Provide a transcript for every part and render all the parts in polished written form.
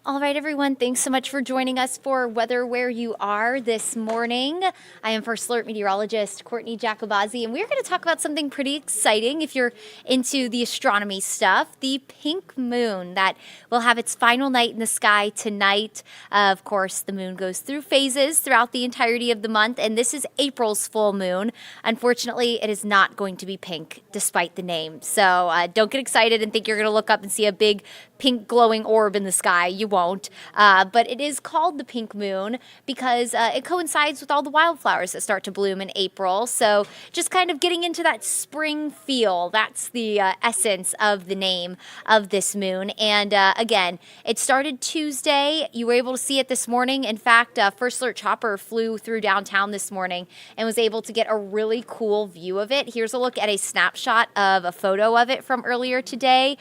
All right, everyone, thanks so much for joining us for Weather Where You Are this morning. I am First Alert Meteorologist Courteney Jacobazzi, and we're going to talk about something pretty exciting if you're into the astronomy stuff, the pink moon that will have its final night in the sky tonight. Of course, the moon goes through phases throughout the entirety of the month, and this is April's full moon. Unfortunately, it is not going to be pink, despite the name. So don't get excited and think you're going to look up and see a big pink glowing orb in the sky. You won't. But it is called the pink moon because it coincides with all the wildflowers that start to bloom in April. So just kind of getting into that spring feel. That's the essence of the name of this moon. And again, it started Tuesday. You were able to see it this morning. In fact, First Alert Chopper flew through downtown this morning and was able to get a really cool view of it. Here's a look at a snapshot of a photo of it from earlier today.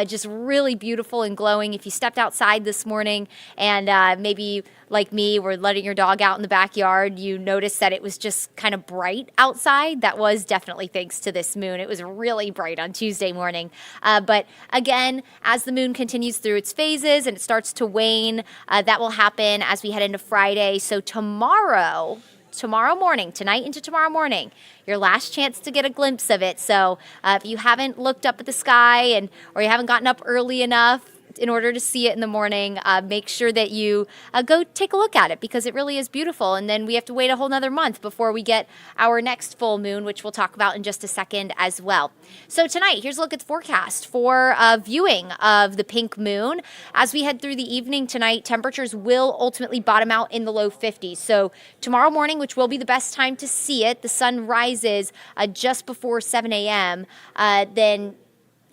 Just really beautiful and glowing. If you stepped outside this morning and maybe like me were letting your dog out in the backyard, you noticed that it was just kind of bright outside. That was definitely thanks to this moon. It was really bright on Tuesday morning. But again, as the moon continues through its phases and it starts to wane, that will happen as we head into Friday. So tomorrow morning, tonight into tomorrow morning, your last chance to get a glimpse of it. So if you haven't looked up at the sky or you haven't gotten up early enough in order to see it in the morning, make sure that you go take a look at it because it really is beautiful. And then we have to wait a whole nother month before we get our next full moon, which we'll talk about in just a second as well. So tonight, here's a look at the forecast for viewing of the pink moon. As we head through the evening tonight, temperatures will ultimately bottom out in the low 50s. So tomorrow morning, which will be the best time to see it, the sun rises just before 7 a.m. Then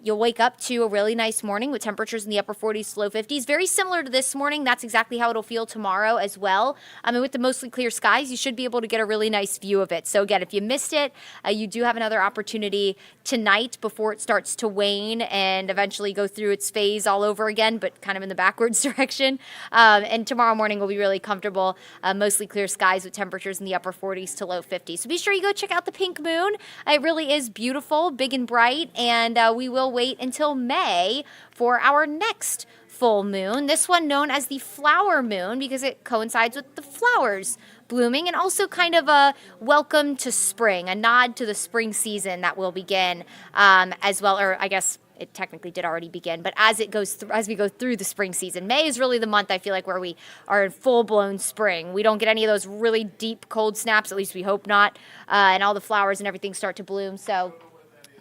you'll wake up to a really nice morning with temperatures in the upper 40s to low 50s. Very similar to this morning. That's exactly how it'll feel tomorrow as well. With the mostly clear skies, you should be able to get a really nice view of it. So again, if you missed it, you do have another opportunity tonight before it starts to wane and eventually go through its phase all over again, but kind of in the backwards direction. And tomorrow morning will be really comfortable, mostly clear skies with temperatures in the upper 40s to low 50s. So be sure you go check out the pink moon. It really is beautiful, big and bright, and we will wait until May for our next full moon. This one known as the flower moon because it coincides with the flowers blooming and also kind of a welcome to spring, a nod to the spring season that will begin as well, or I guess it technically did already begin, but as it goes through, as we go through the spring season, May is really the month I feel like where we are in full-blown spring. We don't get any of those really deep cold snaps, at least we hope not, and all the flowers and everything start to bloom. So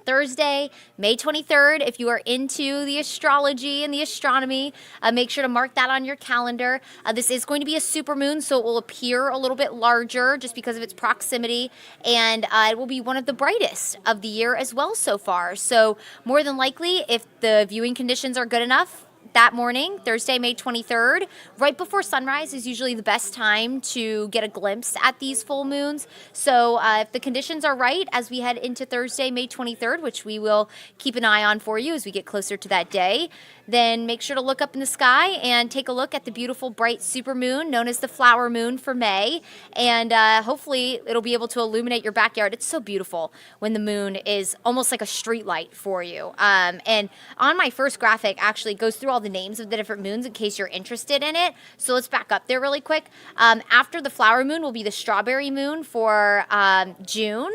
Thursday, May 23rd, if you are into the astrology and the astronomy, make sure to mark that on your calendar. This is going to be a supermoon, so it will appear a little bit larger just because of its proximity, and it will be one of the brightest of the year as well so far. So more than likely, if the viewing conditions are good enough, that morning, Thursday, May 23rd, right before sunrise is usually the best time to get a glimpse at these full moons. So if the conditions are right as we head into Thursday, May 23rd, which we will keep an eye on for you as we get closer to that day, then make sure to look up in the sky and take a look at the beautiful bright supermoon known as the flower moon for May. And hopefully it'll be able to illuminate your backyard. It's so beautiful when the moon is almost like a street light for you. And on my first graphic actually goes through all the names of the different moons in case you're interested in it. So let's back up there really quick. After the flower moon will be the strawberry moon for June.